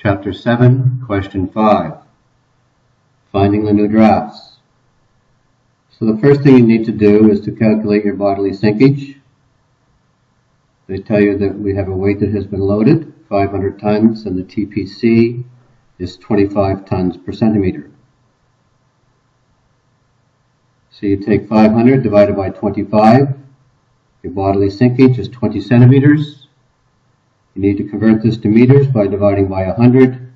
Chapter 7, Question 5, Finding the new drafts. So the first thing you need to do is to calculate your bodily sinkage. They tell you that we have a weight that has been loaded, 500 tons, and the TPC is 25 tons per centimeter. So you take 500 divided by 25, your bodily sinkage is 20 centimeters. You need to convert this to meters by dividing by 100,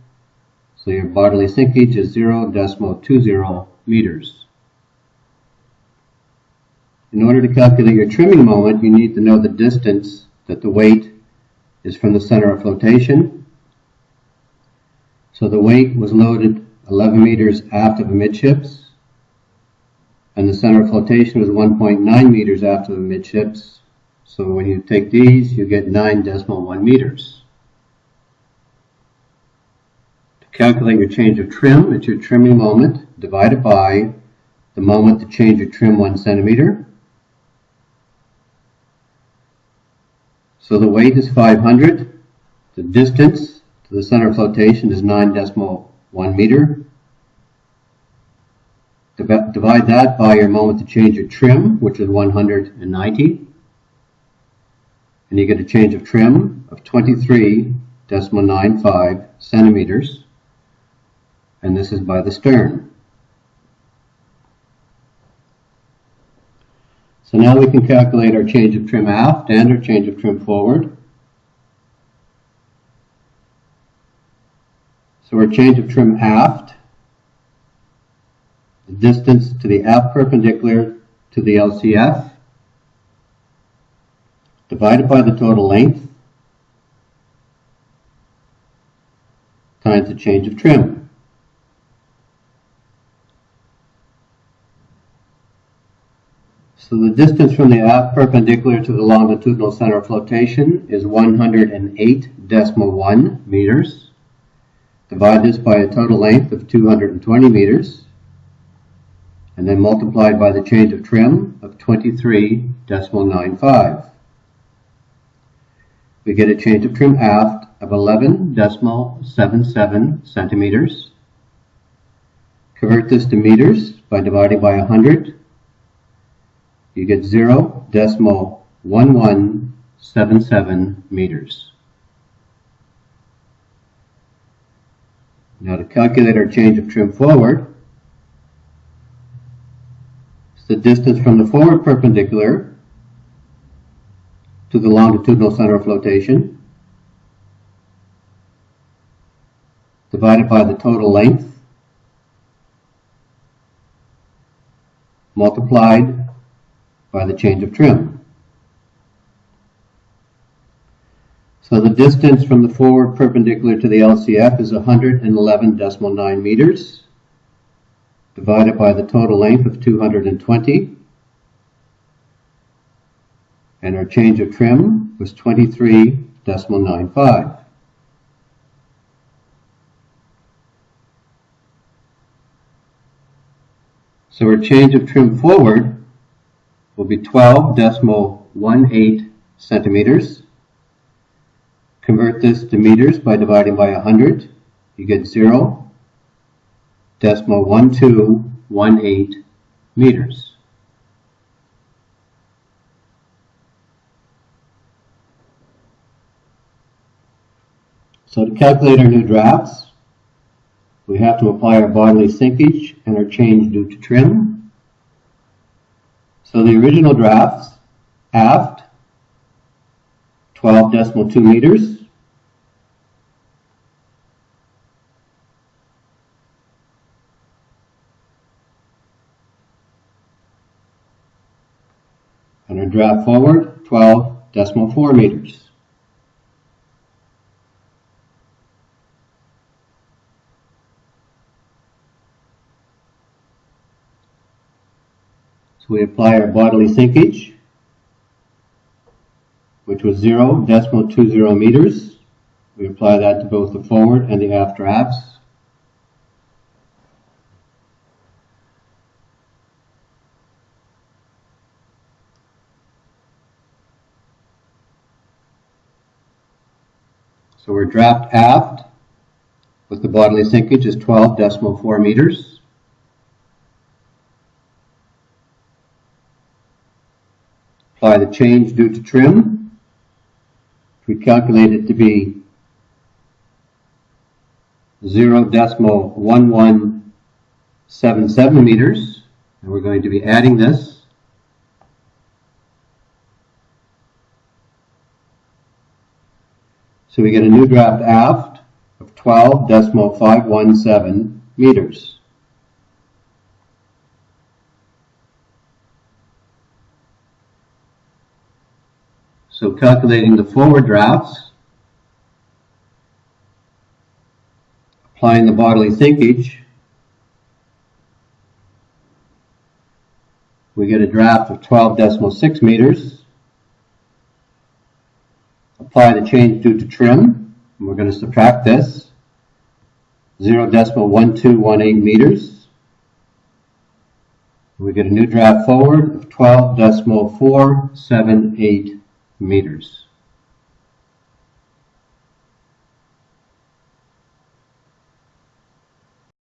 so your bodily sinkage is 0.20 meters. In order to calculate your trimming moment, you need to know the distance that the weight is from the center of flotation. So the weight was loaded 11 meters aft of amidships, and the center of flotation was 1.9 meters aft of amidships. So when you take these, you get 9.1 meters. To calculate your change of trim, it's your trimming moment divided by the moment to change your trim 1 centimeter. So the weight is 500. The distance to the center of flotation is 9.1 meter. Divide that by your moment to change your trim, which is 190. And you get a change of trim of 23.95 centimeters. And this is by the stern. So now we can calculate our change of trim aft and our change of trim forward. So our change of trim aft, the distance to the aft perpendicular to the LCF, divided by the total length, times the change of trim. So the distance from the aft perpendicular to the longitudinal center of flotation is 108.1 meters. Divide this by a total length of 220 meters, and then multiplied by the change of trim of 23.95. We get a change of trim aft of 11.77 centimeters. Convert this to meters by dividing by 100. You get 0.1177 meters. Now to calculate our change of trim forward, it's the distance from the forward perpendicular to the longitudinal center of flotation, divided by the total length, multiplied by the change of trim. So the distance from the forward perpendicular to the LCF is 111.9 meters, divided by the total length of 220, and our change of trim was 23.95. So our change of trim forward will be 12.18 centimeters. Convert this to meters by dividing by 100. You get 0.1218 meters. So to calculate our new drafts, we have to apply our bodily sinkage and our change due to trim. So the original drafts, aft, 12.2 meters. And our draft forward, 12.4 meters. So we apply our bodily sinkage, which was 0.20 meters. We apply that to both the forward and the aft drafts. So we're draft aft with the bodily sinkage is 12.4 meters. Apply the change due to trim. We calculate it to be 0.1177 meters, and we're going to be adding this. So we get a new draft aft of 12.517 meters. So calculating the forward drafts, applying the bodily sinkage, we get a draft of 12.6 meters. Apply the change due to trim, and we're going to subtract this, 0.1218 meters. We get a new draft forward of 12.478 meters.